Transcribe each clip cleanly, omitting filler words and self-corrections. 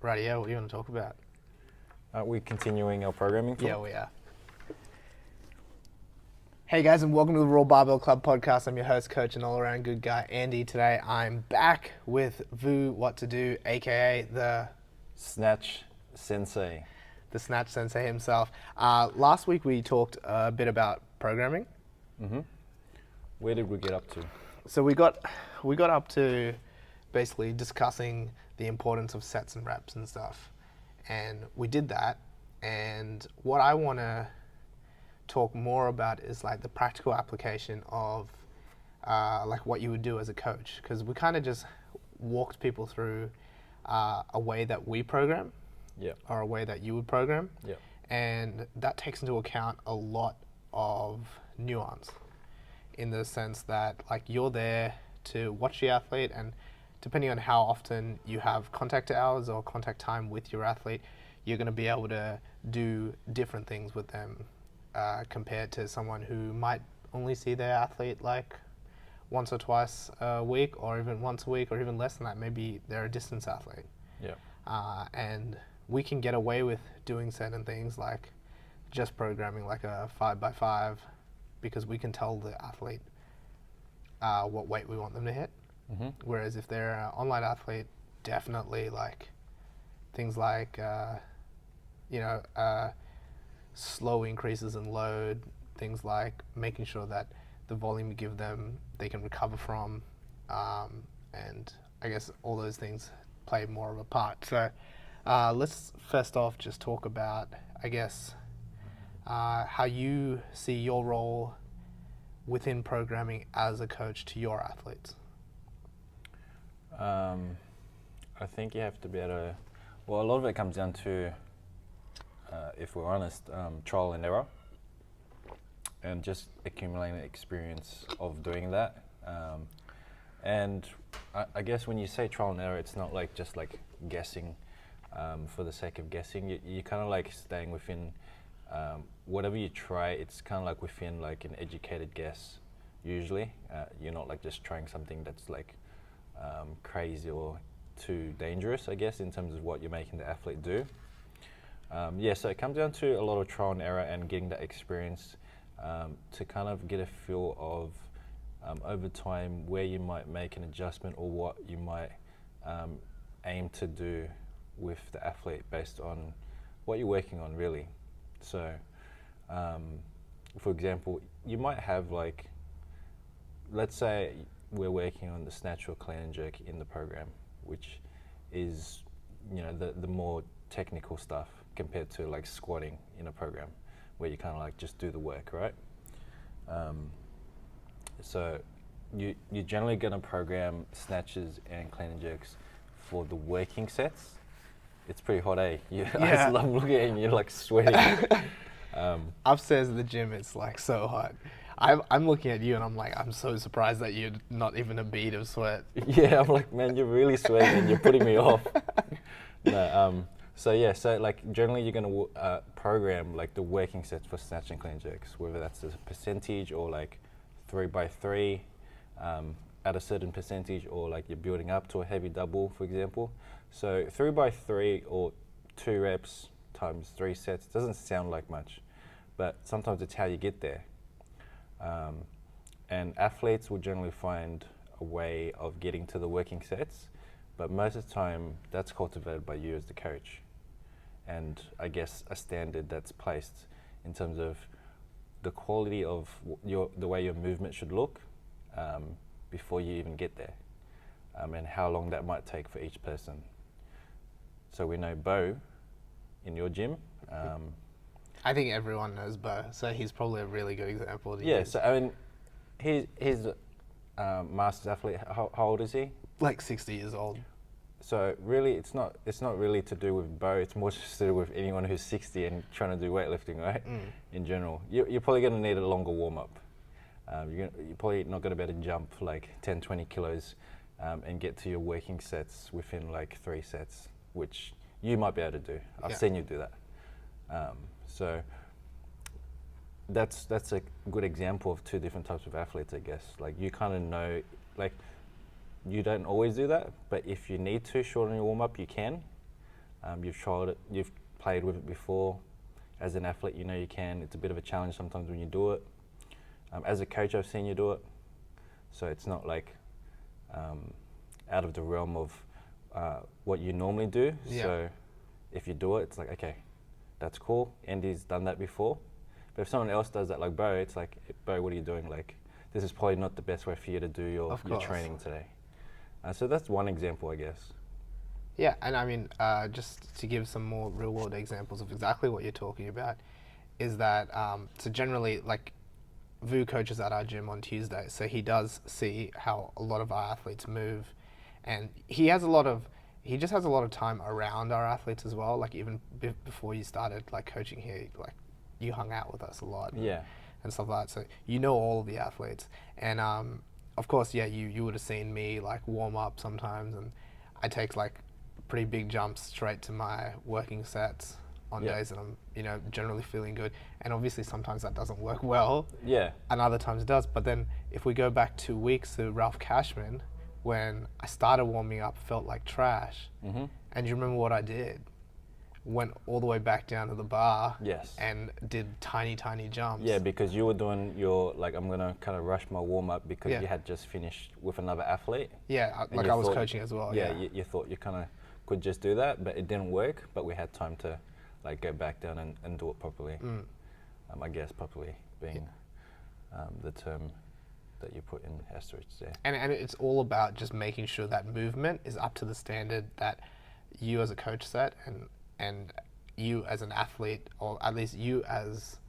Radio, what do you want to talk about? Aren't we continuing our programming talk? Yeah, we are. Hey guys, and welcome to the RAW Barbell Club podcast. I'm your host, coach, and all-around good guy, Andy. Today, I'm back with Vu What to Do, aka the Snatch Sensei. The Snatch Sensei himself. Last week we talked a bit about programming. Mm-hmm. Where did we get up to? So we got up to basically discussing the importance of sets and reps and stuff, and we did that. And what I want to talk more about is like the practical application of like what you would do as a coach, because we kind of just walked people through a way that we program, or a way that you would program, and that takes into account a lot of nuance, in the sense that like you're there to watch the athlete, and depending on how often you have contact hours or contact time with your athlete, you're going to be able to do different things with them compared to someone who might only see their athlete like once or twice a week, or even once a week, or even less than that. Maybe they're a distance athlete. And we can get away with doing certain things like just programming like a 5x5, because we can tell the athlete what weight we want them to hit. Mm-hmm. Whereas if they're an online athlete, definitely like things like slow increases in load, things like making sure that the volume you give them they can recover from, and I guess all those things play more of a part. So let's first off just talk about, I guess, how you see your role within programming as a coach to your athletes. I think you have to be able to, well, a lot of it comes down to, if we're honest, trial and error, and just accumulating experience of doing that. And I guess when you say trial and error, it's not like just like guessing for the sake of guessing. You're kind of like staying within whatever you try. It's kind of like within like an educated guess. Usually, you're not like just trying something that's like crazy or too dangerous, I guess, in terms of what you're making the athlete do. So it comes down to a lot of trial and error and getting that experience to kind of get a feel of over time where you might make an adjustment, or what you might aim to do with the athlete based on what you're working on, really. So for example, you might have like, let's say we're working on the snatch or clean and jerk in the program, which is, the more technical stuff compared to like squatting in a program where you kind of like just do the work, right? So you're generally going to program snatches and clean and jerks for the working sets. It's pretty hot, eh? I love looking at you and you're like sweating. Upstairs at the gym, it's like so hot. I'm looking at you and I'm like, I'm so surprised that you're not even a bead of sweat. Yeah, I'm like, man, you're really sweating and you're putting me off. So like generally you're going to program like the working sets for snatch and clean jerks, whether that's a percentage or like 3x3 at a certain percentage, or like you're building up to a heavy double, for example. So 3x3 or 2 reps times 3 sets doesn't sound like much, but sometimes it's how you get there. And athletes will generally find a way of getting to the working sets, but most of the time that's cultivated by you as the coach, and I guess a standard that's placed in terms of the quality of the way your movement should look before you even get there, and how long that might take for each person. So we know Bo in your gym. I think everyone knows Bo, so he's probably a really good example to use. So I mean, he's a masters athlete. How old is he? Like 60 years old. So really, it's not really to do with Bo. It's more just to do with anyone who's 60 and trying to do weightlifting, right? In general, you're probably going to need a longer warm up. You're probably not going to be able to jump like 10, 20 kilos and get to your working sets within like 3 sets, which you might be able to do. I've seen you do that. So that's a good example of 2 different types of athletes, I guess. Like you kind of know, like you don't always do that, but if you need to shorten your warm up, you can. You've tried it, you've played with it before. As an athlete, you know you can. It's a bit of a challenge sometimes when you do it. As a coach, I've seen you do it, so it's not like out of the realm of what you normally do. Yeah. So if you do it, it's like, okay, that's cool. Andy's done that before. But if someone else does that, like Bo, it's like, Bo, what are you doing? Like, this is probably not the best way for you to do your training today. So that's one example, I guess. Yeah, and I mean, just to give some more real-world examples of exactly what you're talking about, is that so generally, like, Vu coaches at our gym on Tuesday, so he does see how a lot of our athletes move, and he just has a lot of time around our athletes as well. Like even before you started like coaching here, like you hung out with us a lot, and stuff like that. So you know all of the athletes, and of course, yeah, you would have seen me like warm up sometimes, and I take like pretty big jumps straight to my working sets on days that I'm, generally feeling good. And obviously sometimes that doesn't work well. Yeah. And other times it does. But then if we go back 2 weeks to Ralph Cashman, when I started warming up, felt like trash. Mm-hmm. And you remember what I did? Went all the way back down to the bar. Yes. And did tiny, tiny jumps. Yeah, because you were doing your, like, I'm going to kind of rush my warm up because you had just finished with another athlete. Yeah, like I was coaching as well. Yeah, you thought you kind of could just do that, but it didn't work. But we had time to like go back down and do it properly. I guess properly being the term that you put in asterisks there. And it's all about just making sure that movement is up to the standard that you as a coach set and you as an athlete, or at least you as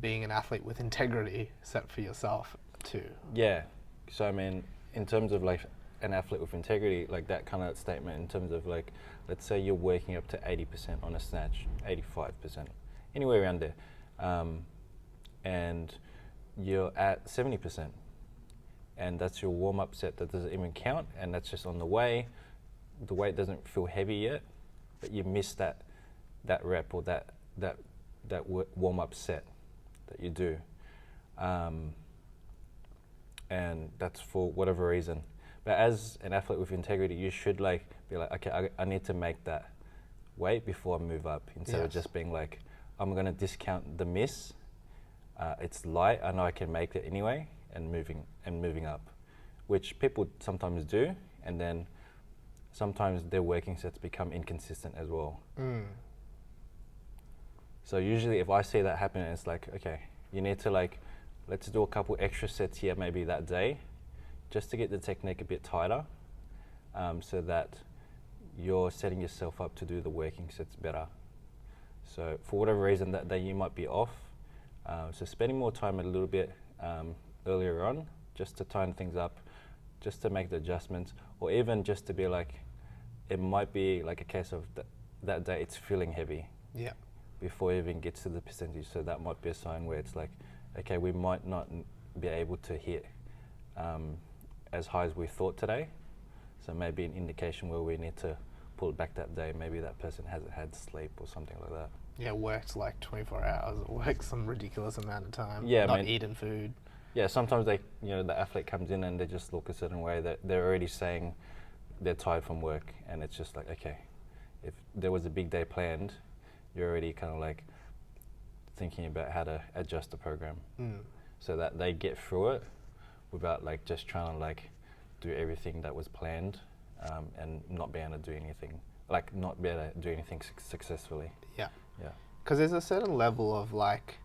being an athlete with integrity, set for yourself too. Yeah. So I mean, in terms of like an athlete with integrity, like that kind of statement in terms of like, let's say you're working up to 80% on a snatch, 85%, anywhere around there, and you're at 70%, and that's your warm-up set that doesn't even count, and that's just on the way. The weight doesn't feel heavy yet, but you missed that rep or that warm-up set that you do, and that's for whatever reason. But as an athlete with integrity, you should like be like, okay, I need to make that weight before I move up, instead of just being like, I'm gonna discount the miss. It's light, I know I can make it anyway, and moving up, which people sometimes do, and then sometimes their working sets become inconsistent as well. So usually if I see that happen, it's like, okay, you need to like, let's do a couple extra sets here maybe that day, just to get the technique a bit tighter, so that you're setting yourself up to do the working sets better. So for whatever reason that day you might be off, so spending more time a little bit earlier on, just to tighten things up, just to make the adjustments, or even just to be like, it might be like a case of that day it's feeling heavy before it even gets to the percentage. So that might be a sign where it's like, okay, we might not be able to hit as high as we thought today. So maybe an indication where we need to pull it back that day. Maybe that person hasn't had sleep or something like that. Yeah, worked like 24 hours or worked some ridiculous amount of time. Yeah, not eating food. Yeah, sometimes the athlete comes in and they just look a certain way that they're already saying they're tired from work, and it's just like, okay, if there was a big day planned, you're already kind of like thinking about how to adjust the program so that they get through it without like just trying to like do everything that was planned, and not be able to do anything, successfully. Yeah. Because there's a certain level of like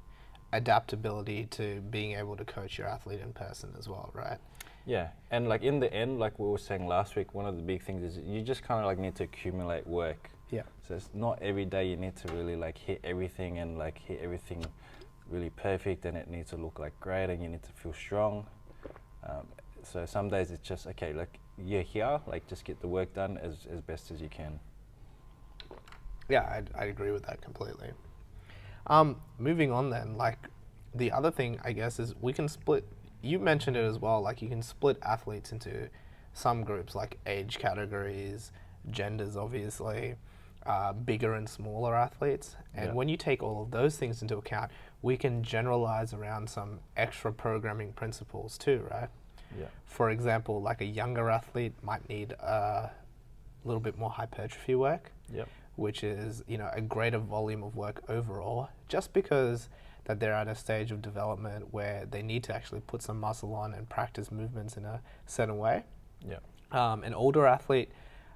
adaptability to being able to coach your athlete in person as well, right? Yeah, and like in the end, like we were saying last week, one of the big things is you just kind of like need to accumulate work. Yeah. So it's not every day you need to really like hit everything and like hit everything really perfect, and it needs to look like great, and you need to feel strong. So some days it's just, okay, like you're here, like just get the work done as best as you can. Yeah, I agree with that completely. Moving on then, like the other thing I guess is we can split, you mentioned it as well, like you can split athletes into some groups like age categories, genders obviously, bigger and smaller athletes. And when you take all of those things into account, we can generalize around some extra programming principles too, right? Yeah. For example, like a younger athlete might need a little bit more hypertrophy work. Yep. which is, you know, a greater volume of work overall, just because that they're at a stage of development where they need to actually put some muscle on and practice movements in a certain way. Yeah. An older athlete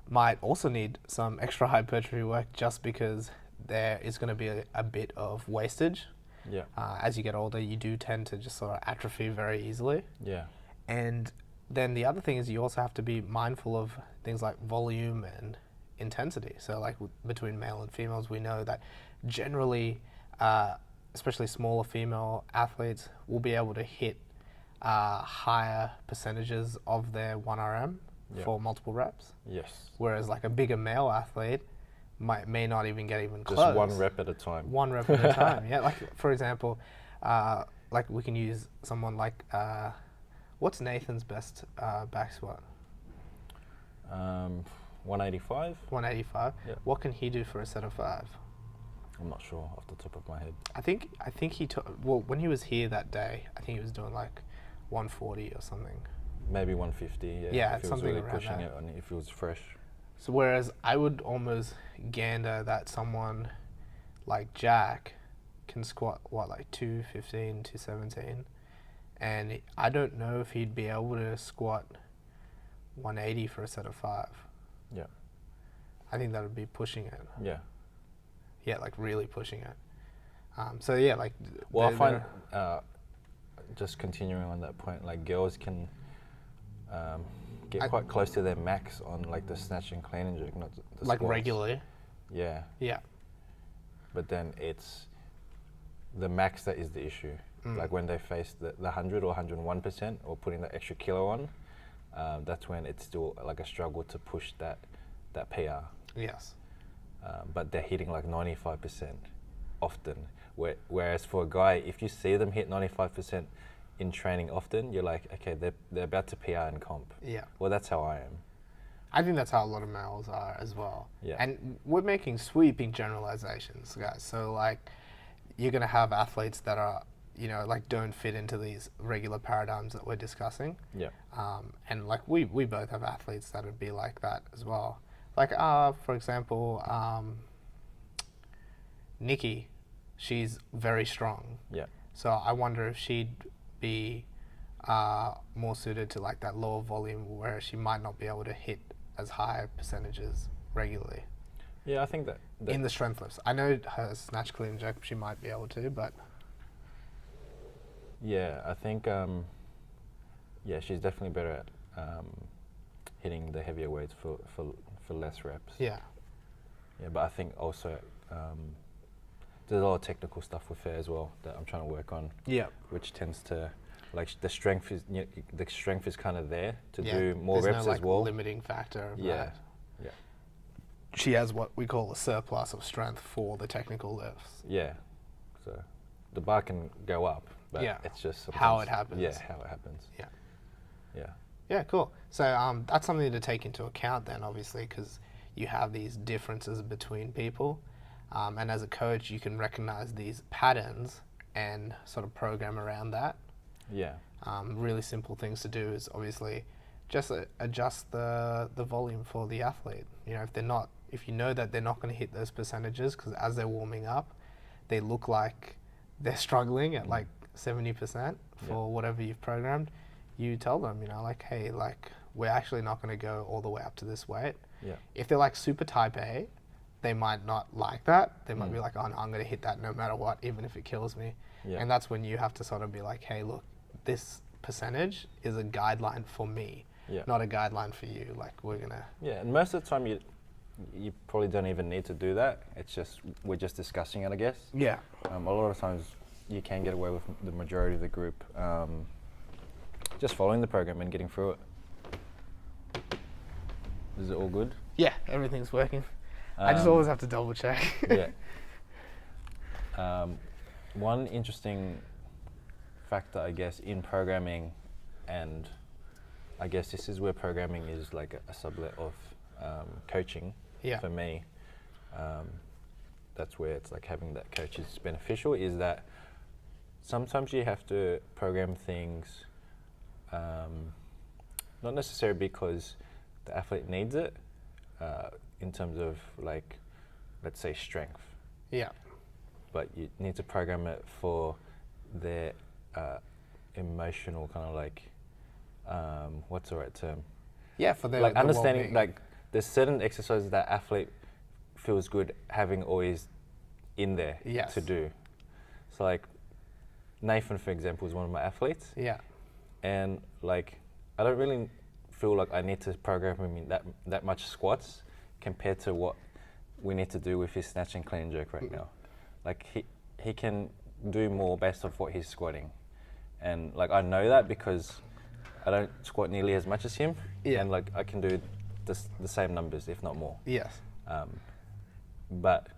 might also need some extra hypertrophy work just because there is going to be a bit of wastage. Yeah. As you get older, you do tend to just sort of atrophy very easily. Yeah. And then the other thing is you also have to be mindful of things like volume and intensity. So like between male and females, we know that generally, especially smaller female athletes will be able to hit higher percentages of their 1RM for multiple reps. Yes. Whereas like a bigger male athlete may not even get even close. Just one rep at a time. One rep at a time, yeah. Like for example, like we can use someone like, what's Nathan's best back squat? 185. 185. Yeah. What can he do for a set of 5? I'm not sure off the top of my head. I think he took, well, when he was here that day, I think he was doing like 140 or something. Maybe 150. Yeah. Yeah, if he was something really around pushing that. it, and if it was fresh. So whereas I would almost gander that someone like Jack can squat what, like 215, 217, and I don't know if he'd be able to squat 180 for a set of 5. Yeah. I think that would be pushing it. Yeah. Yeah, like really pushing it. So yeah, like. Well, I find just continuing on that point, like girls can get quite close to their max on like the snatch and clean and jerk, not the like squats. regularly. Yeah. Yeah. But then it's the max that is the issue. Like when they face the 100 or 101% or putting that extra kilo on, that's when it's still like a struggle to push that PR. Yes. But they're hitting like 95% often. Whereas for a guy, if you see them hit 95% in training often, you're like, okay, they're about to PR in comp. Yeah. Well, that's how I am. I think that's how a lot of males are as well. Yeah. And we're making sweeping generalizations, guys. So like, you're going to have athletes that are, you know, like don't fit into these regular paradigms that we're discussing. Yeah. And like we both have athletes that would be like that as well. Like, for example, Nikki, she's very strong. Yeah. So I wonder if she'd be more suited to like that lower volume where she might not be able to hit as high percentages regularly. Yeah, I think that In the strength lifts. I know her snatch, clean and jerk she might be able to, but. Yeah, I think yeah, she's definitely better at hitting the heavier weights for less reps. Yeah. Yeah, but I think also there's a lot of technical stuff with her as well that I'm trying to work on. Yeah. Which tends to, like, the strength is kind of there to do more There's reps no, like, as well. limiting factor of Yeah. that. Yeah. She has what we call a surplus of strength for the technical lifts. Yeah. So the bar can go up, but Yeah. it's just How sometimes- it happens. Yeah, how it happens. Yeah. Yeah. Yeah, cool. So that's something to take into account then, obviously, because you have these differences between people. And as a coach, you can recognize these patterns and sort of program around that. Yeah. Really simple things to do is obviously just adjust the volume for the athlete. You know, if you know that they're not going to hit those percentages, because as they're warming up, they look like they're struggling at like 70% for whatever you've programmed, you tell them, you know, like, hey, like, we're actually not going to go all the way up to this weight. Yeah. If they're like super type A, they might not like that. They might be like, oh, no, I'm going to hit that no matter what, even if it kills me. Yeah. And that's when you have to sort of be like, hey, look, this percentage is a guideline for me, not a guideline for you. Like, we're going to... Yeah, and most of the time you probably don't even need to do that. It's just, we're just discussing it, I guess. Yeah. A lot of times you can get away with the majority of the group just following the program and getting through it. Is it all good? Yeah, everything's working. I just always have to double check. Yeah. One interesting factor, I guess, in programming, and I guess this is where programming is like a sublet of coaching for me. That's where it's like having that coach is beneficial, is that sometimes you have to program things not necessarily because the athlete needs it, in terms of like let's say, strength. Yeah. But you need to program it for their emotional kind of like, what's the right term? Yeah, for the like the understanding, well-being. like there's certain exercises that athlete feels good having always in there Yes. to do. So like Nathan, for example, is one of my athletes, Yeah. and like I don't really feel like I need to program him in that much squats compared to what we need to do with his snatch and clean and jerk right now. Like he can do more based off what he's squatting, and like I know that because I don't squat nearly as much as him, Yeah. and like I can do the same numbers if not more. Yes. But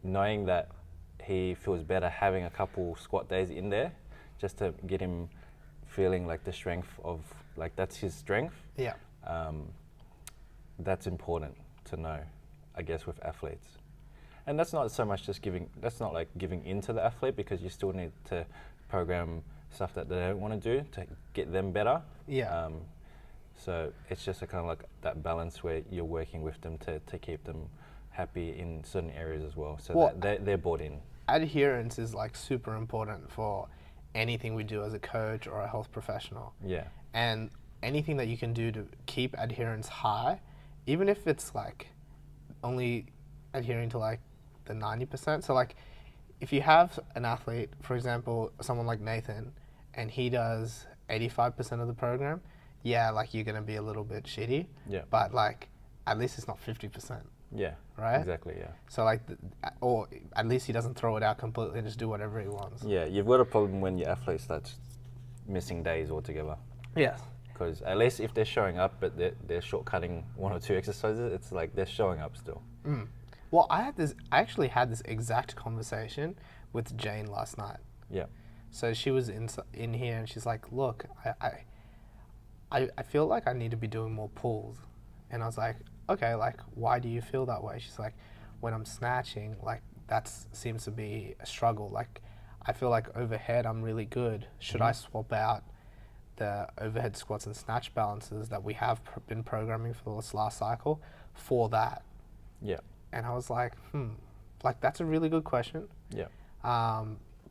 knowing that he feels better having a couple squat days in there, just to get him feeling like the strength of, like that's his strength. Yeah. That's important to know, I guess, with athletes. And that's not so much just that's not like giving in to the athlete, because you still need to program stuff that they don't want to do to get them better. Yeah. So it's just a kind of like that balance where you're working with them to keep them happy in certain areas as well, so Well, that they're bought in. Adherence is like super important for anything we do as a coach or a health professional. Yeah. And anything that you can do to keep adherence high, even if it's like only adhering to like the 90%. So like if you have an athlete, for example, someone like Nathan, and he does 85% of the program, yeah, like you're going to be a little bit shitty. Yeah. But like at least it's not 50%. Yeah. Right? Exactly. Yeah. So like, or at least he doesn't throw it out completely and just do whatever he wants. Yeah. You've got a problem when your athlete starts missing days altogether. Yes. Because at least if they're showing up, but they're shortcutting one or two exercises, it's like they're showing up still. Well, I actually had this exact conversation with Jane last night. Yeah. So she was in here and she's like, look, I feel like I need to be doing more pulls. And I was like, okay, like, why do you feel that way? She's like, when I'm snatching, like, that seems to be a struggle. Like, I feel like overhead, I'm really good. Should I swap out the overhead squats and snatch balances that we have been programming for this last cycle for that? Yeah. And I was like, like, that's a really good question. Yeah.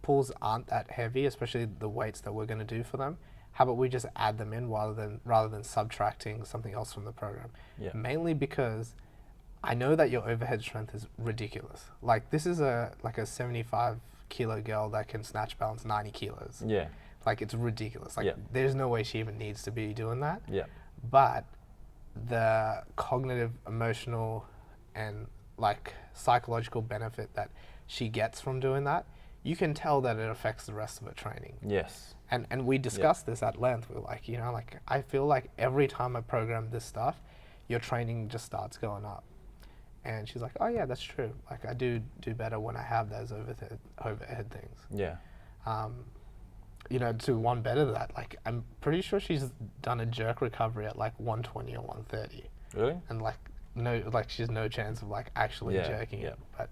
Pulls aren't that heavy, especially the weights that we're going to do for them. How about we just add them in rather than subtracting something else from the program? Yeah. Mainly because I know that your overhead strength is ridiculous. Like, this is a 75 kilo girl that can snatch balance 90 kilos. Yeah. Like, it's ridiculous. Like, Yeah. there's no way she even needs to be doing that. Yeah. But the cognitive, emotional, and like psychological benefit that she gets from doing that, you can tell that it affects the rest of her training. Yes. And we discussed this at length. We're like, you know, like, I feel like every time I program this stuff, your training just starts going up. And she's like, oh yeah, that's true. Like, I do better when I have those overhead things. Yeah. You know, to one better than that, like, I'm pretty sure she's done a jerk recovery at like 120 or 130. Really? And like, she has no chance of like actually jerking it. But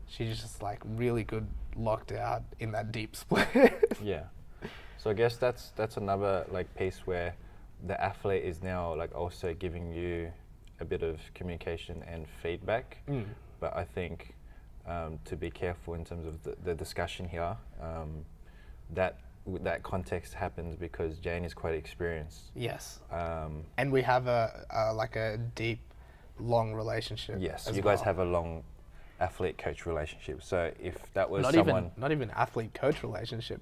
she's just like really good locked out in that deep split. Yeah. So I guess that's another like piece where the athlete is now like also giving you a bit of communication and feedback. But I think to be careful in terms of the discussion here, that context happens because Jane is quite experienced. Yes. And we have a deep, long relationship. Yes, as you guys well. have a long athlete-coach relationship. So if that was not someone... not even athlete-coach relationship.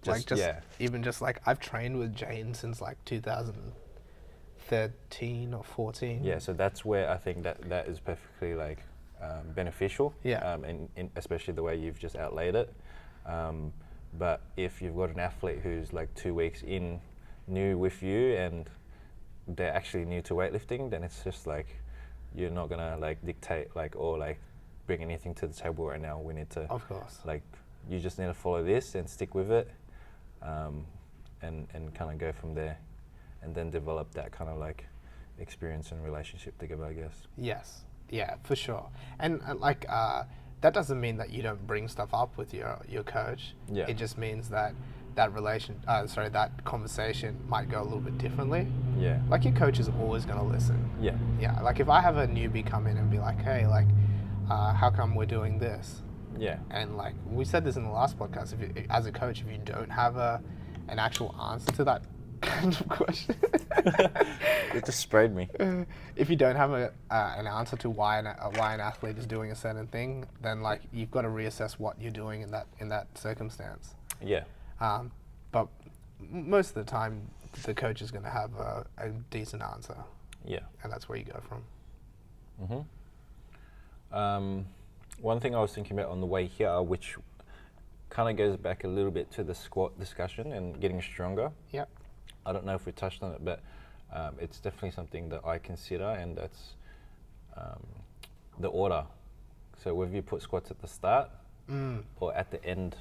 Even just like, I've trained with Jane since like 2013 or 14. Yeah, so that's where I think that is perfectly like beneficial. Yeah. And especially the way you've just outlaid it. But if you've got an athlete who's like 2 weeks in, new with you, and they're actually new to weightlifting, then it's just like, you're not gonna like dictate like, or like bring anything to the table right now. We need to, Of course. like, you just need to follow this and stick with it, and kind of go from there, and then develop that kind of like experience and relationship together, I guess. Yes. Yeah, for sure. And that doesn't mean that you don't bring stuff up with your coach. Yeah. It just means that that conversation might go a little bit differently. Yeah. Like, your coach is always going to listen. Yeah. Yeah. Like, if I have a newbie come in and be like, hey, like, how come we're doing this? Yeah. And like we said this in the last podcast, if you, as a coach, if you don't have an actual answer to that kind of question, It just sprayed me. if you don't have an answer to why an athlete is doing a certain thing, then like you've got to reassess what you're doing in that circumstance. Yeah. But most of the time, the coach is going to have a decent answer, Yeah. and that's where you go from. One thing I was thinking about on the way here, which kind of goes back a little bit to the squat discussion and getting stronger. Yeah. I don't know if we touched on it, but it's definitely something that I consider, and that's the order. So whether you put squats at the start or at the end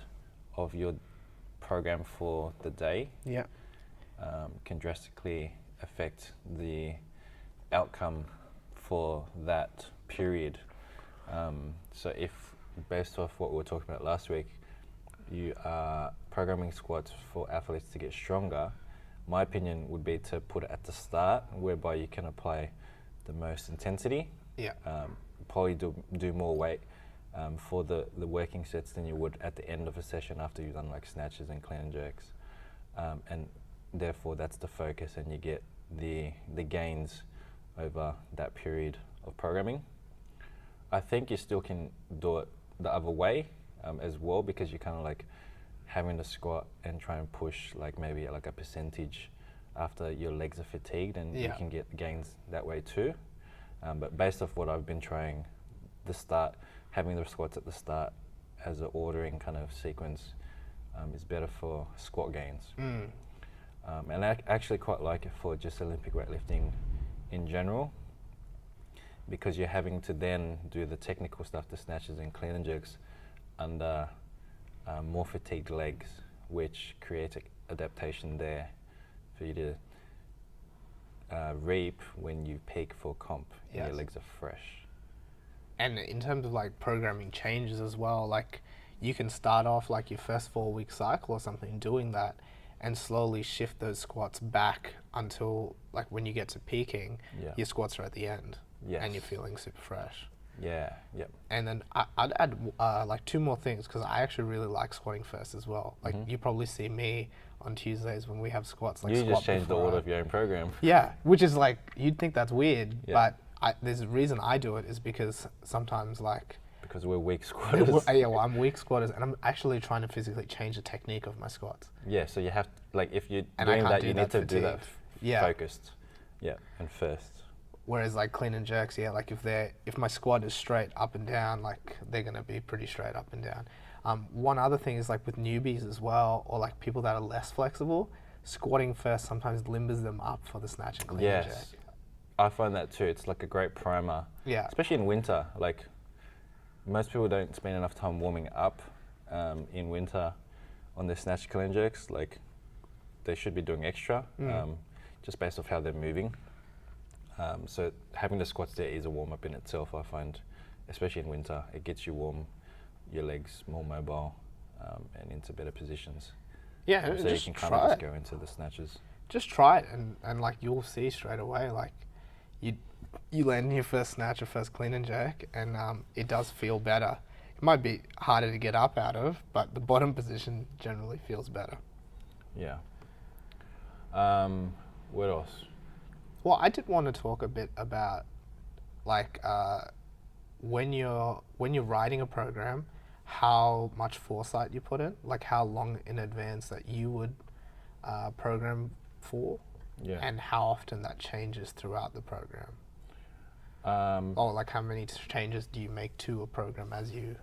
of your program for the day, Yeah. can drastically affect the outcome for that period. So if, based off what we were talking about last week, you are programming squats for athletes to get stronger, my opinion would be to put it at the start, whereby you can apply the most intensity. Yeah. Probably do more weight for the working sets than you would at the end of a session after you've done like snatches and clean and jerks. And therefore that's the focus, and you get the gains over that period of programming. I think you still can do it the other way as well, because you're kind of like having to squat and try and push like maybe like a percentage after your legs are fatigued, and you can get gains that way too. But based off what I've been trying, having the squats at the start as an ordering kind of sequence is better for squat gains. And I actually quite like it for just Olympic weightlifting in general, because you're having to then do the technical stuff, the snatches and clean and jerks, under more fatigued legs, which creates adaptation there for you to reap when you peak for comp and your legs are fresh. And in terms of like programming changes as well, like you can start off like your first 4-week cycle or something doing that, and slowly shift those squats back until like when you get to peaking, your squats are at the end. Yes. And you're feeling super fresh. Yeah, yep. And then I'd add like 2 more things, because I actually really like squatting first as well. Like you probably see me on Tuesdays when we have squats. Like you squat just changed the order of your own program. Yeah, which is like, you'd think that's weird, but there's a reason I do it, is because sometimes like... Because we're weak squatters. I'm weak squatters, and I'm actually trying to physically change the technique of my squats. Yeah, so you have, like if you're And doing that, you need to do that Yeah. focused. Yeah, and first. Whereas like clean and jerks, like if my squat is straight up and down, like they're gonna be pretty straight up and down. One other thing is like with newbies as well, or like people that are less flexible, squatting first sometimes limbers them up for the snatch and clean and jerk. Yes, I find that too. It's like a great primer. Yeah. Especially in winter. Like most people don't spend enough time warming up in winter on their snatch clean and jerks. Like they should be doing extra, just based off how they're moving. So having the squats there is a warm-up in itself, I find, especially in winter. It gets you warm, your legs more mobile, and into better positions. Yeah, so you can kind of just go into the snatches. Just try it, and like you'll see straight away, like you land in your first snatch or first clean and jerk, and it does feel better. It might be harder to get up out of, but the bottom position generally feels better. Yeah. What else? Well, I did want to talk a bit about like when you're writing a program, how much foresight you put in, like how long in advance that you would program for, and how often that changes throughout the program. Or like how many changes do you make to a program as you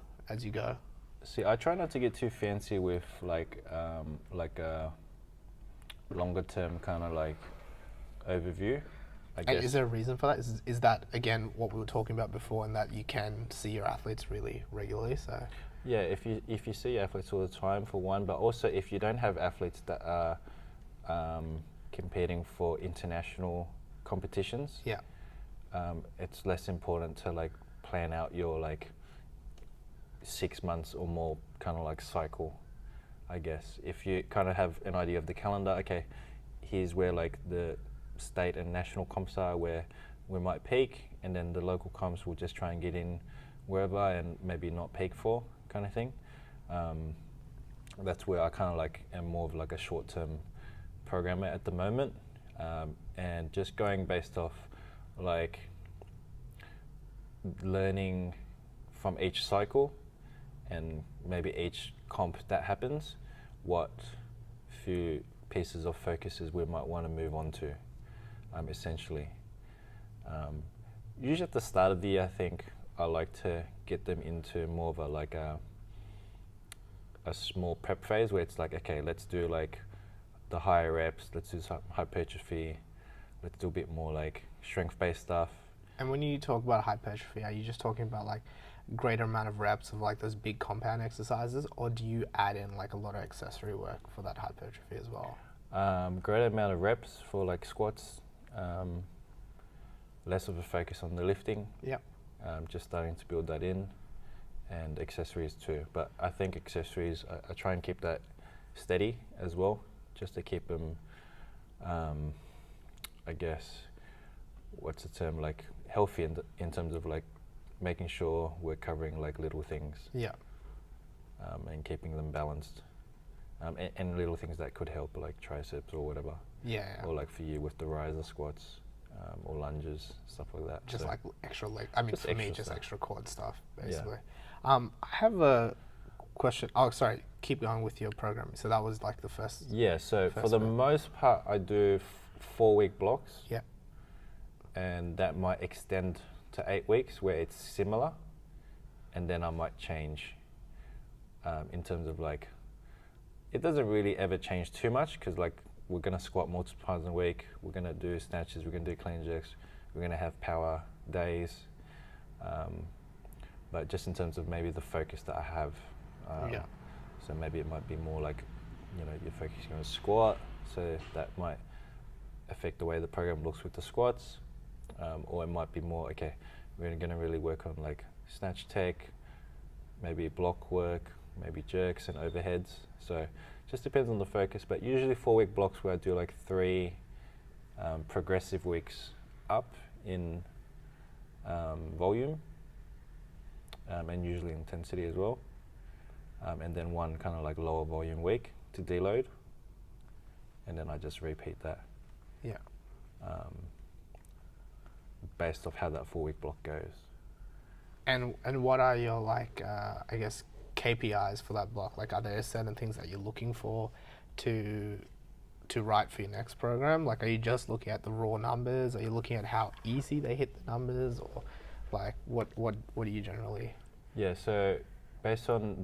go? See, I try not to get too fancy with like a longer term kind of like overview, I guess. And is there a reason for that? Is that again what we were talking about before, and that you can see your athletes really regularly? So yeah, if you see athletes all the time, for one, but also if you don't have athletes that are competing for international competitions, it's less important to like plan out your like 6 months or more kind of like cycle, I guess. If you kind of have an idea of the calendar, okay, here's where like the state and national comps are, where we might peak, and then the local comps will just try and get in wherever and maybe not peak for kind of thing. That's where I kind of like am more of like a short-term programmer at the moment, and just going based off like learning from each cycle and maybe each comp that happens, what few pieces of focuses we might want to move on to, essentially. Usually at the start of the year, I think I like to get them into more of a small prep phase where it's like, okay, let's do like the higher reps, let's do some hypertrophy, let's do a bit more like strength-based stuff. And when you talk about hypertrophy, are you just talking about like greater amount of reps of like those big compound exercises, or do you add in like a lot of accessory work for that hypertrophy as well? Greater amount of reps for like squats, less of a focus on the lifting. Yep. Just starting to build that in, and accessories too. But I think accessories, I try and keep that steady as well, just to keep them, I guess, what's the term, like healthy in terms of like making sure we're covering like little things. Yeah. And keeping them balanced. And little things that could help, like triceps or whatever. Yeah. Or like for you with the riser squats, or lunges, stuff like that. Just so like extra leg. I mean, just for me, extra just stuff. extra quad stuff, basically. Yeah. I have a question. Oh, sorry. Keep going with your programming. So that was like the first. Yeah. So for first the bit. most part, I do 4-week blocks. Yeah. And that might extend to 8 weeks where it's similar, and then I might change in terms of like, it doesn't really ever change too much because like we're gonna squat multiple times a week, we're gonna do snatches, we're gonna do clean jerks, we're gonna have power days, but just in terms of maybe the focus that I have, Yeah. so maybe it might be more like, you're focusing on squat, so that might affect the way the program looks with the squats, or it might be more, okay, we're gonna really work on like snatch tech, maybe block work, maybe jerks and overheads. So just depends on the focus, but usually 4-week blocks where I do like 3 progressive weeks up in volume, and usually intensity as well, and then 1 kind of like lower volume week to deload, and then I just repeat that. Yeah. Based off how that 4-week block goes. And what are your like I guess KPIs for that block? Like, are there certain things that you're looking for to write for your next program? Like, are you just looking at the raw numbers? Are you looking at how easy they hit the numbers, or like what do you generally? Yeah. So based on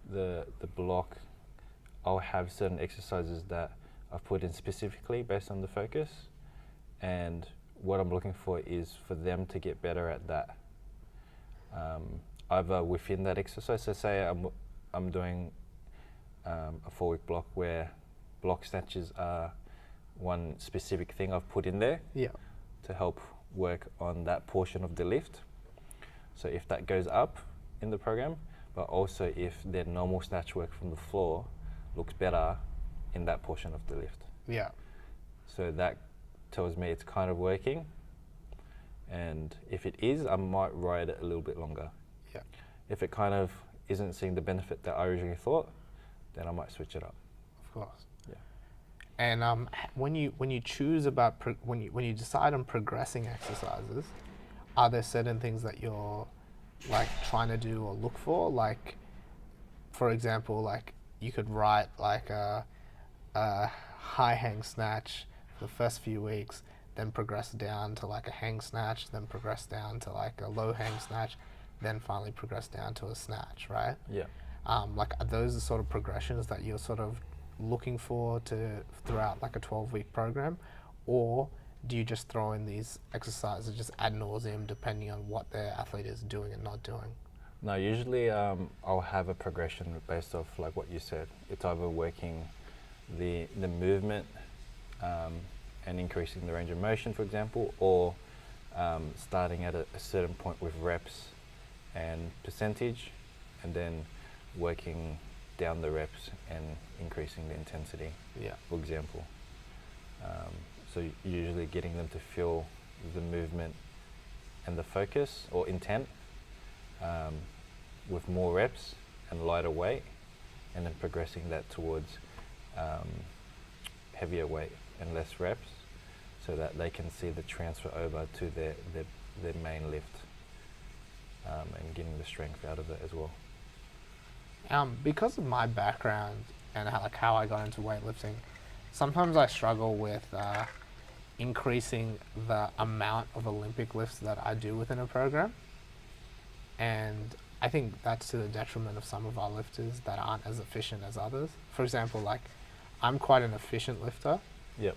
the block, I'll have certain exercises that I've put in specifically based on the focus, and what I'm looking for is for them to get better at that. Either within that exercise, so say I'm doing a 4-week block where block snatches are one specific thing I've put in there, Yeah. to help work on that portion of the lift. So if that goes up in the program, but also if their normal snatch work from the floor looks better in that portion of the lift. Yeah. So that tells me it's kind of working, and if it is, I might ride it a little bit longer. Yeah. If it kind of isn't seeing the benefit that I originally thought, then I might switch it up. Of course. Yeah. And when you choose about when you decide on progressing exercises, are there certain things that you're like trying to do or look for? Like, for example, like you could write like a high hang snatch for the first few weeks, then progress down to like a hang snatch, then progress down to like a low hang snatch, then finally progress down to a snatch, right? Yeah. Like, are those the sort of progressions that you're sort of looking for throughout like a 12-week program, or do you just throw in these exercises just ad nauseum depending on what the athlete is doing and not doing? No, usually I'll have a progression based off like what you said. It's either working the movement and increasing the range of motion, for example, or starting at a certain point with reps and percentage, and then working down the reps and increasing the intensity, Yeah. for example. So usually getting them to feel the movement and the focus or intent, with more reps and lighter weight, and then progressing that towards heavier weight and less reps, so that they can see the transfer over to their main lift, and getting the strength out of it as well. Because of my background and how I got into weightlifting, sometimes I struggle with increasing the amount of Olympic lifts that I do within a program. And I think that's to the detriment of some of our lifters that aren't as efficient as others. For example, like, I'm quite an efficient lifter. Yep.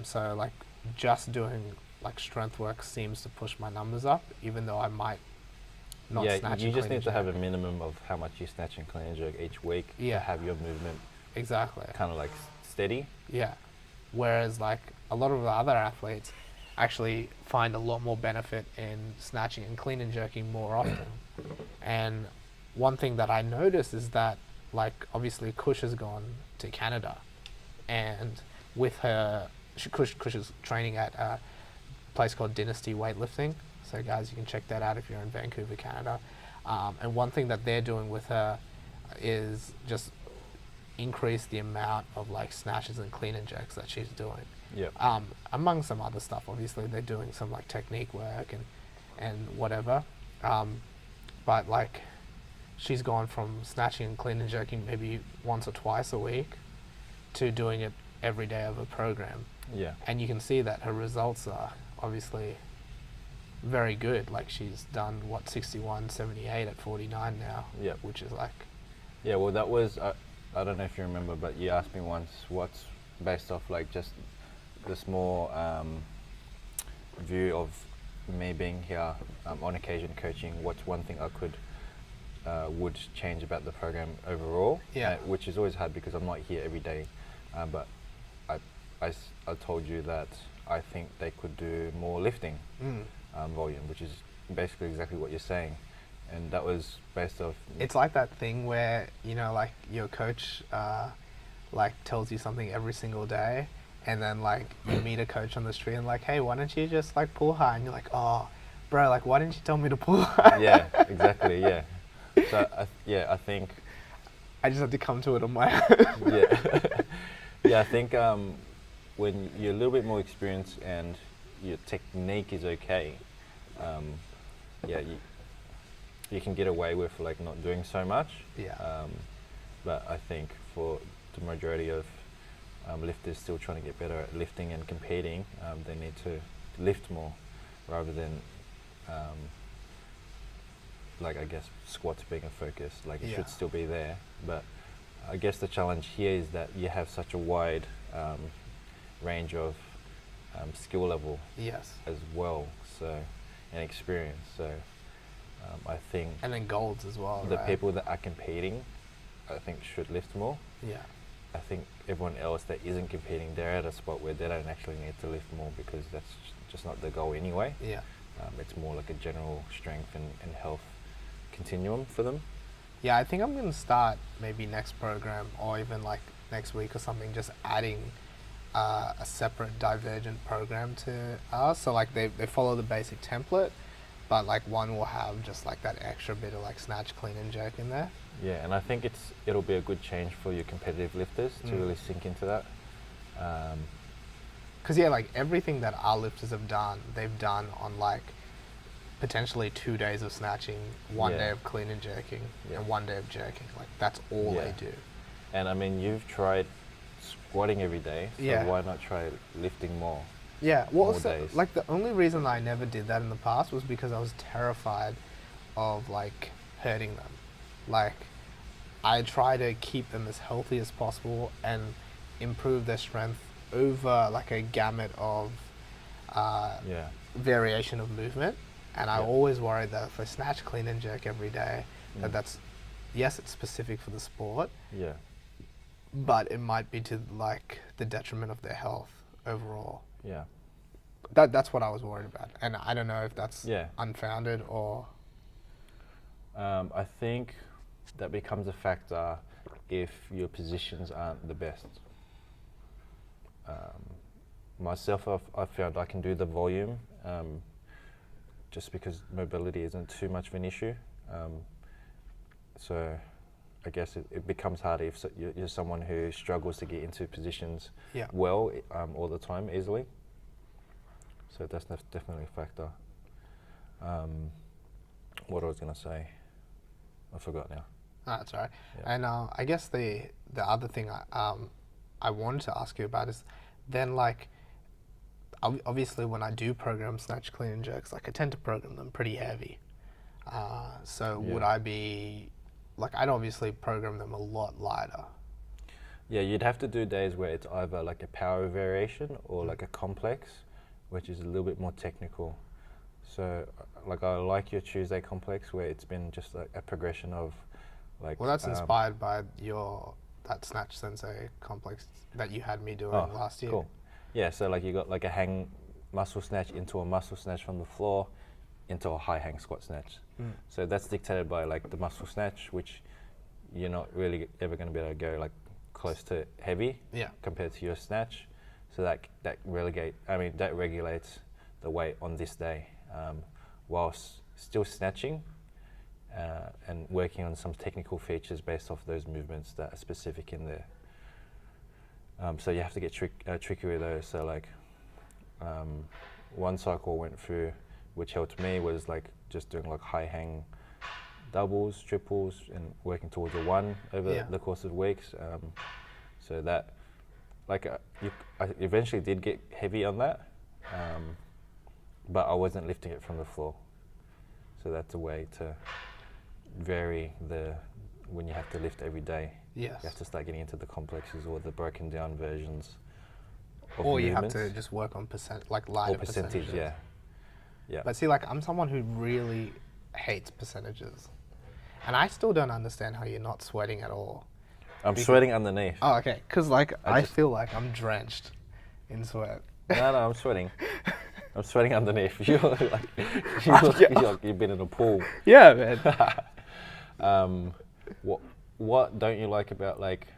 So like just doing like strength work seems to push my numbers up, even though I might not snatch. You just need to have a minimum of how much you snatch and clean and jerk each week to have your movement exactly kind of like steady. Yeah. Whereas like a lot of the other athletes actually find a lot more benefit in snatching and clean and jerking more often. And one thing that I noticed is that, like, obviously Kush has gone to Canada, and with her, Kush is training at a place called Dynasty Weightlifting. So guys, you can check that out if you're in Vancouver, Canada. And one thing that they're doing with her is just increase the amount of like snatches and clean and jerks that she's doing. Yep. Among some other stuff, obviously they're doing some like technique work and whatever. But like, she's gone from snatching and clean and jerking maybe once or twice a week to doing it every day of a program. Yeah. And you can see that her results are obviously very good. Like, she's done 61, 78 at 49 now. Yep. Which is like, Yeah, well, that was, I don't know if you remember, but you asked me once what's based off like just the small view of me being here on occasion coaching, what's one thing I would change about the program overall. Yeah. Which is always hard because I'm not here every day, but I told you that I think they could do more lifting volume, which is basically exactly what you're saying. And that was based off... It's like that thing where, you know, like your coach like tells you something every single day, and then like you meet a coach on the street and like, hey, why don't you just like pull high? And you're like, oh, bro, like, why didn't you tell me to pull high? Yeah, exactly, yeah. So, I think... I just had to come to it on my own. Yeah. Yeah, I think when you're a little bit more experienced and your technique is okay, you can get away with like not doing so much. Yeah. But I think for the majority of lifters still trying to get better at lifting and competing, they need to lift more rather than like, I guess, squats being a focus. Like, it should still be there, but I guess the challenge here is that you have such a wide range of skill level as well, so, and experience. So I think, and then golds as well. the right? people that are competing, I think, should lift more. Yeah. I think everyone else that isn't competing, they're at a spot where they don't actually need to lift more because that's just not the goal anyway. Yeah. It's more like a general strength and health continuum for them. Yeah, I think I'm going to start maybe next program or even like next week or something, just adding a separate divergent program to ours. So like they follow the basic template, but like one will have just like that extra bit of like snatch, clean and jerk in there. Yeah, and I think it'll be a good change for your competitive lifters to really sink into that. Because yeah, like everything that our lifters have done, they've done on like potentially 2 days of snatching, 1 day of clean and jerking, and 1 day of jerking. Like, that's all they do. And I mean, you've tried squatting every day, so why not try lifting more? Yeah, well, more days? Like the only reason I never did that in the past was because I was terrified of like hurting them. Like, I try to keep them as healthy as possible and improve their strength over like a gamut of variation of movement. And I always worry that if I snatch, clean and jerk every day, that's, yes, it's specific for the sport, but it might be to like the detriment of their health overall. Yeah. That's what I was worried about. And I don't know if that's unfounded or... I think that becomes a factor if your positions aren't the best. Myself, I've found I can do the volume just because mobility isn't too much of an issue. So I guess it becomes harder if you're someone who struggles to get into positions well all the time easily. So that's definitely a factor. What I was going to say, I forgot now. No, that's all right. Yeah. And I guess the other thing I wanted to ask you about is then, like, obviously when I do program snatch, clean and jerks, like I tend to program them pretty heavy. So would I be, like, I'd obviously program them a lot lighter. Yeah, you'd have to do days where it's either like a power variation or like a complex, which is a little bit more technical. So like I like your Tuesday complex where it's been just like a progression of like... Well, that's inspired by that Snatch Sensei complex that you had me doing last year. Cool. Yeah, so like you got like a hang muscle snatch into a muscle snatch from the floor into a high hang squat snatch. So that's dictated by like the muscle snatch, which you're not really ever going to be able to go like close to heavy compared to your snatch. So that regulates the weight on this day, whilst still snatching and working on some technical features based off those movements that are specific in there. So you have to get tricky with those. So like one cycle I went through, which helped me, was like just doing like high hang doubles, triples, and working towards a one over the course of weeks. So that, like, I eventually did get heavy on that, but I wasn't lifting it from the floor. So that's a way to vary when you have to lift every day. Yes. You have to start getting into the complexes or the broken down versions of or you movements. have to just work on lighter or percentage, percentages. Yeah. But see, like, I'm someone who really hates percentages. And I still don't understand how you're not sweating at all. I'm sweating underneath. Oh, okay. Because, like, I feel like I'm drenched in sweat. No, I'm sweating. I'm sweating underneath. You look like you've been in a pool. Yeah, man. What don't you like about, like,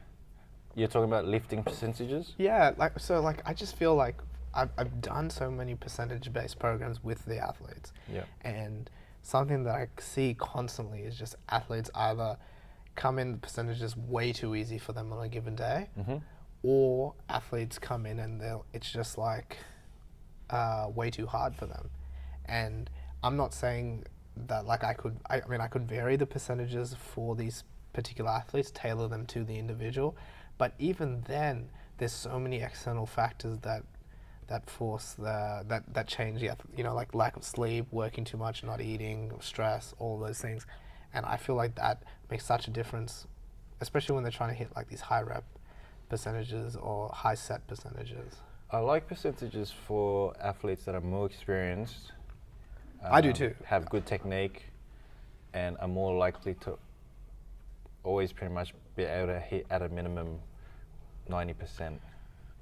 you're talking about lifting percentages? Yeah, I just feel like I've done so many percentage-based programs with the athletes. Yeah. And something that I see constantly is just athletes either come in percentages way too easy for them on a given day, or athletes come in and it's just like way too hard for them. And I'm not saying that like I could vary the percentages for these particular athletes, tailor them to the individual, but even then there's so many external factors that force that change like lack of sleep, working too much, not eating, stress, all those things. And I feel like that makes such a difference, especially when they're trying to hit like these high rep percentages or high set percentages. I like percentages for athletes that are more experienced. I do too. Have good technique and are more likely to always pretty much be able to hit at a minimum 90%.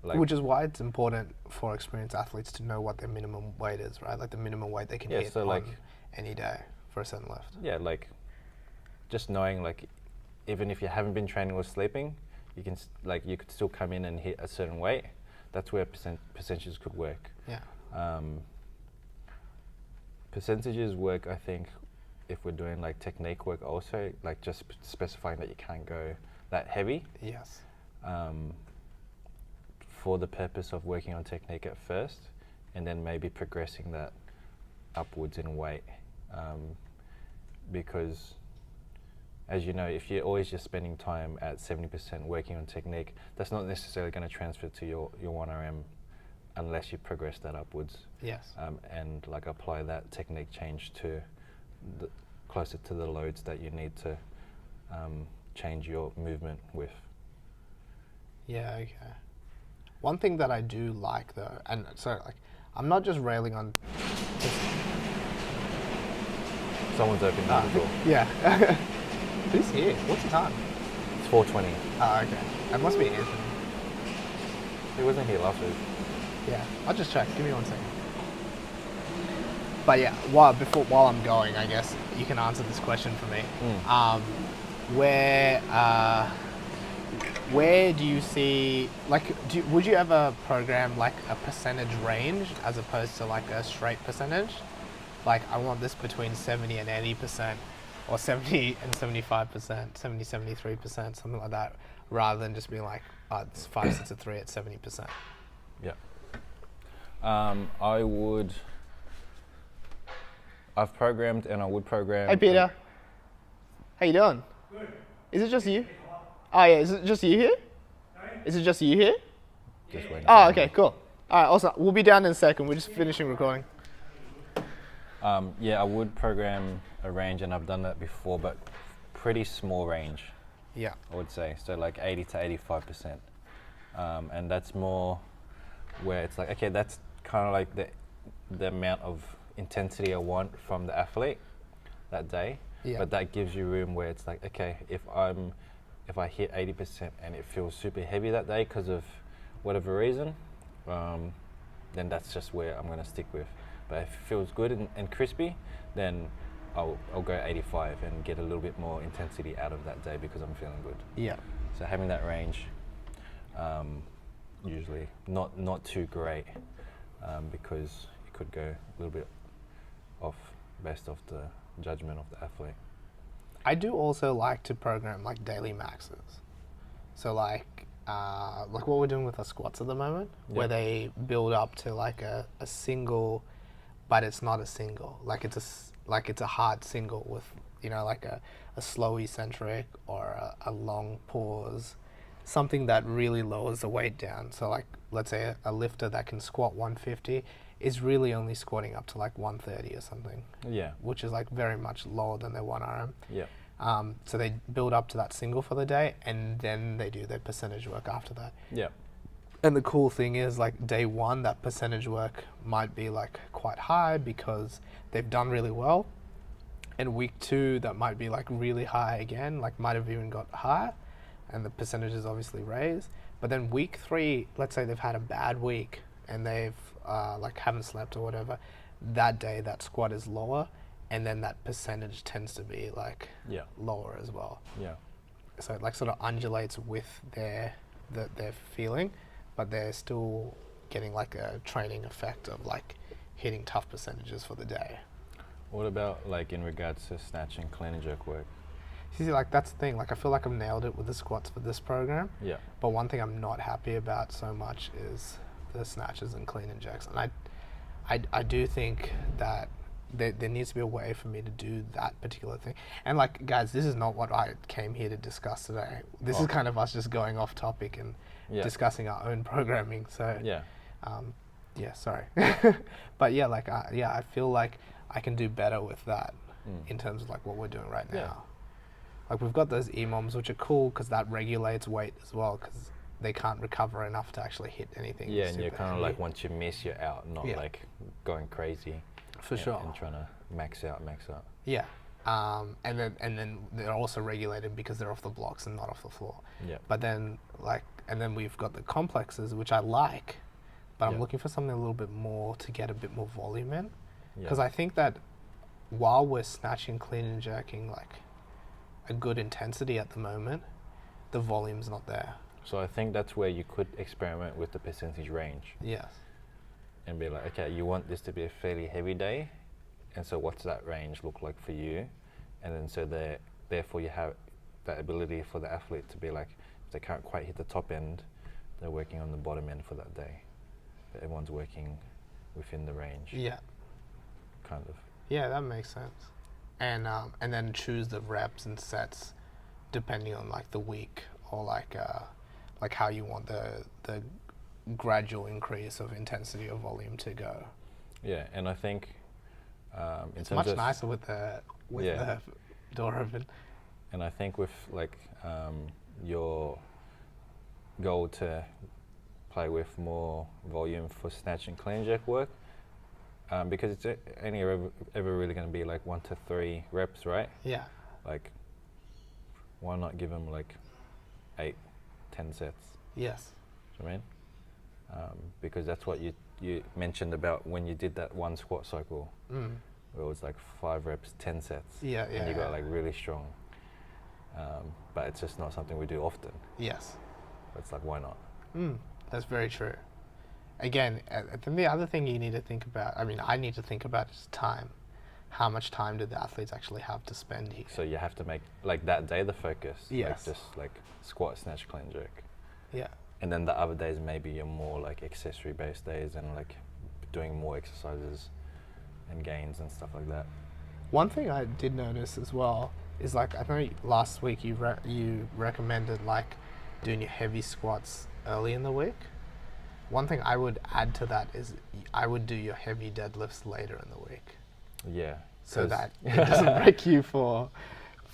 Which is why it's important for experienced athletes to know what their minimum weight is, right? Like the minimum weight they can hit on any day for a certain lift. Yeah, like just knowing, like, even if you haven't been training or sleeping, you can you could still come in and hit a certain weight. That's where percentages could work. Yeah. Percentages work, I think, if we're doing like technique work also, like just specifying that you can't go that heavy. Yes. For the purpose of working on technique at first, and then maybe progressing that upwards in weight. Because, as you know, if you're always just spending time at 70% working on technique, that's not necessarily going to transfer to your 1RM unless you progress that upwards. Yes. And like apply that technique change to closer to the loads that you need to change your movement with. Yeah, okay. One thing that I do like though, and so like, I'm not just railing on... Someone's opened the door. Yeah. Who's here? What's the time? It's 4:20. Oh, okay. That must be Anthony. He wasn't here last week. Yeah, I'll just check. Give me 1 second. But yeah, while I'm going, I guess you can answer this question for me. Where do you see, like, would you ever program like a percentage range as opposed to like a straight percentage? Like, I want this between 70 and 80%, or 70 and 75%, 70, 73%, something like that, rather than just being like, oh, it's 5 sets of 3 at 70%. Yeah. I've programmed and I would program. Hey Peter, how you doing? Good. Is it just you? Oh yeah, is it just you here? Sorry? Is it just you here? Just waiting. Oh, okay, cool. All right, awesome. We'll be down in a second. We're just finishing recording. Yeah, I would program a range, and I've done that before, but pretty small range, Yeah. I would say. So like 80 to 85%. And that's more where it's like, okay, that's kind of like the amount of intensity I want from the athlete that day. Yeah. But that gives you room where it's like, okay, if I hit 80% and it feels super heavy that day because of whatever reason, then that's just where I'm going to stick with. But if it feels good and crispy, then I'll go 85 and get a little bit more intensity out of that day because I'm feeling good. Yeah. So having that range, usually not too great, because it could go a little bit off based off the judgment of the athlete. I do also like to program like daily maxes. So like what we're doing with the squats at the moment, where Yeah. they build up to like a single, but it's not a single. Like it's a hard single with, you know, like a slow eccentric or a long pause, something that really lowers the weight down. So like let's say a lifter that can squat 150 is really only squatting up to like 130 or something, Yeah, which is like very much lower than their 1RM. yeah, So they build up to that single for the day, and then they do their percentage work after that. yeah, And the cool thing is, like day one, that percentage work might be like quite high because they've done really well. And week two, that might be like really high again, like might have even got higher, and the percentage is obviously raised. But then week three, let's say they've had a bad week and they've like haven't slept or whatever, that day that squat is lower, and then that percentage tends to be like yeah, lower as well. yeah, So it like sort of undulates with their feeling, but they're still getting like a training effect of like hitting tough percentages for the day. What about like in regards to snatch and clean and jerk work? See, like that's the thing. Like I feel like I've nailed it with the squats for this program. Yeah, But one thing I'm not happy about so much is the snatches and clean and jerks. And I do think that there needs to be a way for me to do that particular thing. And like, guys, this is not what I came here to discuss today. This is kind of us just going off topic and yeah, discussing our own programming. So yeah, yeah, sorry. But yeah, like, I feel like I can do better with that in terms of like what we're doing right now. Yeah. Like we've got those EMOMs, which are cool because that regulates weight as well, because they can't recover enough to actually hit anything. yeah, and you're super kind of heavy. like, once you miss, you're out, not Yeah. like going crazy. For and, sure. And trying to max out. Yeah. And then they're also regulated because they're off the blocks and not off the floor. Yeah, But then and then we've got the complexes, which I like, but I'm Yeah. looking for something a little bit more to get a bit more volume in. yeah, Because I think that while we're snatching, clean and jerking like a good intensity at the moment, the volume's not there. So I think that's where you could experiment with the percentage range Yes. and be like, okay, you want this to be a fairly heavy day, and so what's that range look like for you? And then so therefore you have that ability for the athlete to be like, if they can't quite hit the top end, they're working on the bottom end for that day. But everyone's working within the range, Yeah. kind of. Yeah, that makes sense. And then choose the reps and sets depending on like the week, or like how you want the gradual increase of intensity or volume to go. Yeah, and I think in It's terms much of nicer with the Yeah. door open. And I think with like your goal to play with more volume for snatch and clean jerk work, because it's only ever really going to be like 1 to 3 reps, right? Yeah. Like, why not give them like 8, 10 sets? Yes. Do you know what I mean? Because that's what you mentioned about when you did that one squat cycle, where it was like 5 reps, 10 sets. Yeah, And yeah, you got yeah. like really strong. But it's just not something we do often. Yes. It's like, why not? That's very true. Again, I think the other thing you need to think about, I mean, I need to think about is time. how much time do the athletes actually have to spend here? So you have to make like that day the focus. Yes. Like just like squat, snatch, clean, jerk. Yeah. And then the other days maybe you're more like accessory based days and like doing more exercises and gains and stuff like that. One thing I did notice as well is like I know last week you recommended like doing your heavy squats early in the week. One thing I would add to that is I would do your heavy deadlifts later in the week. Yeah. So that it doesn't break you for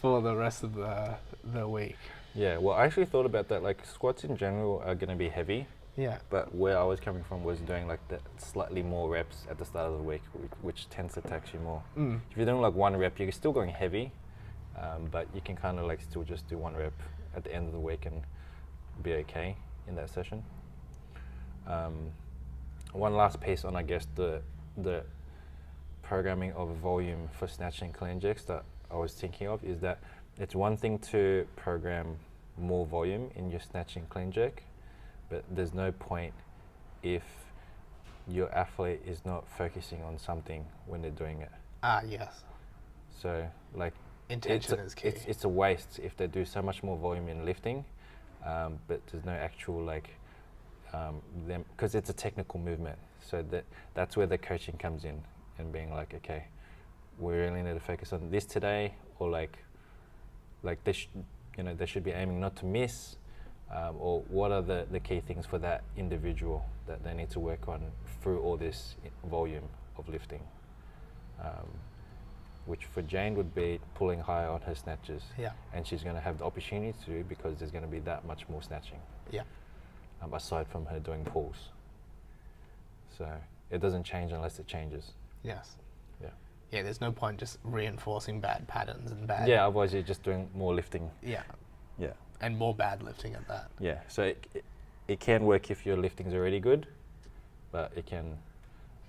the rest of the week. Yeah, well I actually thought about that, like squats in general are going to be heavy. Yeah. But where I was coming from was doing like the slightly more reps at the start of the week, which tends to tax you more. If you're doing like one rep, you're still going heavy, but you can kind of like still just do one rep at the end of the week and be okay in that session. One last piece on, I guess, the programming of volume for snatching clean jerks that I was thinking of is that it's one thing to program more volume in your snatching clean jerk, but there's no point if your athlete is not focusing on something when they're doing it. Yes. So like Intention is key. It's a waste if they do so much more volume in lifting, but there's no actual like them, because it's a technical movement. So that's where the coaching comes in and being like, okay, we really need to focus on this today, or like they should be aiming not to miss. Or what are the key things for that individual that they need to work on through all this volume of lifting, which for Jane would be pulling higher on her snatches. Yeah. And she's going to have the opportunity to, because there's going to be that much more snatching. Yeah. Aside from her doing pulls. So it doesn't change unless it changes. Yes. Yeah. Yeah, there's no point just reinforcing bad patterns and bad... Yeah, otherwise you're just doing more lifting. Yeah. Yeah. And more bad lifting at that. Yeah, so it can work if your lifting's already good, but it can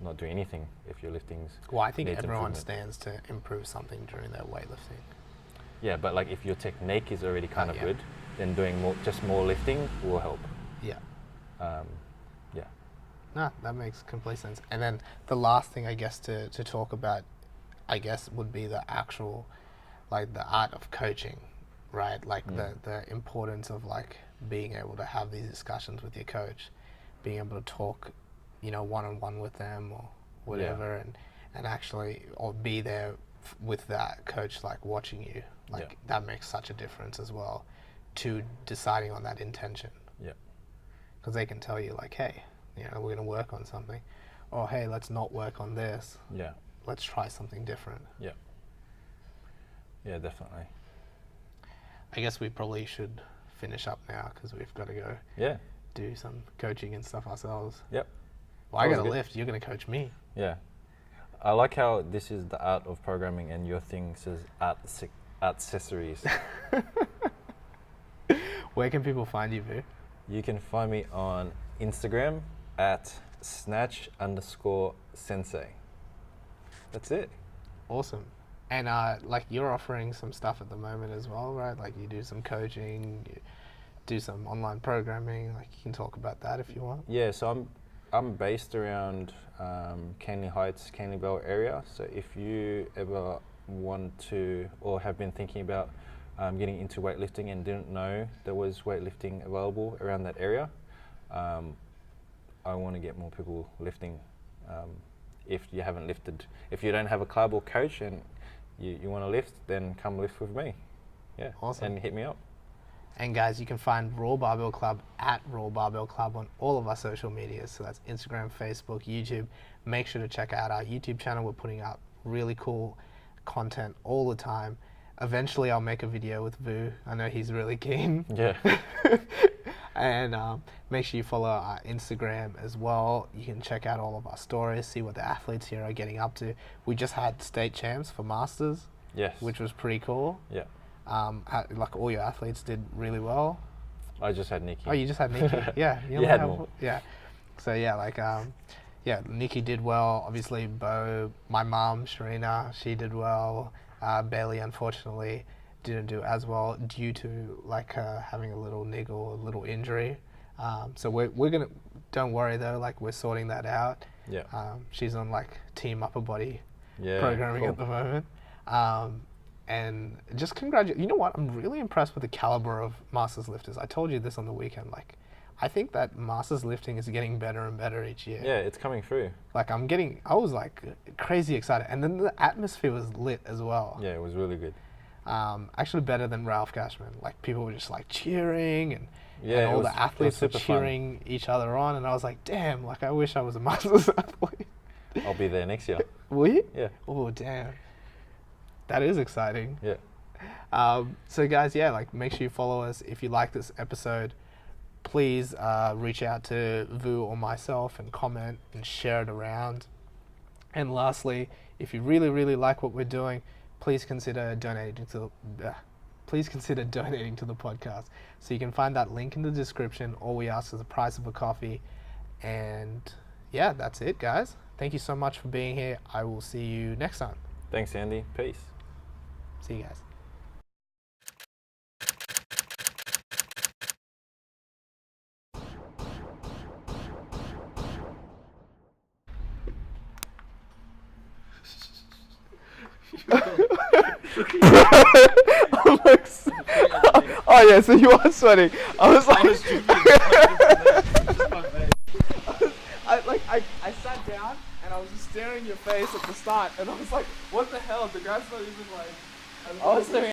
not do anything if your lifting's... Well, I think needs everyone improvement. stands to improve something during their weightlifting. Yeah, but like if your technique is already kind of good, then doing more lifting will help. Yeah. Yeah. No, that makes complete sense. And then the last thing I guess to talk about, I guess, would be the actual, like the art of coaching, right? Like the importance of like being able to have these discussions with your coach, being able to talk, one-on-one with them or whatever, and actually, or be there with that coach, like watching you, like that makes such a difference as well to deciding on that intention. Yeah. Because they can tell you like, hey, we're going to work on something, or hey, let's not work on this. Yeah. Let's try something different. Yeah. Yeah, definitely. I guess we probably should finish up now because we've got to go do some coaching and stuff ourselves. Yep. Well, I got to lift. You're going to coach me. Yeah. I like how this is the art of programming and your thing says art accessories. Where can people find you, Vu? You can find me on Instagram at Snatch_Sensei. That's it. Awesome. And like you're offering some stuff at the moment as well, right? Like you do some coaching, you do some online programming. Like you can talk about that if you want. Yeah, so I'm based around Canley Heights, Canley Bell area. So if you ever want to or have been thinking about getting into weightlifting and didn't know there was weightlifting available around that area, I want to get more people lifting. If you haven't lifted, if you don't have a club or coach and you want to lift, then come lift with me. Yeah, awesome. And hit me up. And guys, you can find RAW Barbell Club at RAW Barbell Club on all of our social medias. So that's Instagram, Facebook, YouTube. Make sure to check out our YouTube channel. We're putting out really cool content all the time. Eventually, I'll make a video with Vu. I know he's really keen. Yeah. And make sure you follow our Instagram as well. You can check out all of our stories, see what the athletes here are getting up to. We just had state champs for Masters. Yes. Which was pretty cool. Yeah. Like all your athletes did really well. I just had Nikki. Oh, you just had Nikki. Yeah. You had more. Yeah. So yeah, like Nikki did well. Obviously, Bo, my mom, Sharina, she did well. Bailey, unfortunately, didn't do as well due to like having a little niggle, a little injury. So we're gonna, don't worry though, like we're sorting that out. Yeah. She's on like team upper body programming cool. at the moment. And just congratulate. You know what? I'm really impressed with the caliber of masters lifters. I told you this on the weekend. Like, I think that masters lifting is getting better and better each year. Yeah, it's coming through. Like, I was like crazy excited. And then the atmosphere was lit as well. Yeah, it was really good. Actually better than Ralph Cashman. Like, people were just like cheering and all the athletes were cheering each other on. And I was like, damn, like, I wish I was a masters athlete. I'll be there next year. Will you? Yeah. Oh, damn. That is exciting. Yeah. So guys, yeah, like, make sure you follow us. If you like this episode, please reach out to Vu or myself and comment and share it around. And lastly, if you really, really like what we're doing, please consider donating to the podcast. So you can find that link in the description. All we ask is the price of a coffee. And yeah, that's it, guys. Thank you so much for being here. I will see you next time. Thanks, Andy. Peace. See you guys. I'm like, oh yeah, so you are sweating. I was like, I sat down and I was just staring your face at the start, and I was like, what the hell? The guy's not even like. I was doing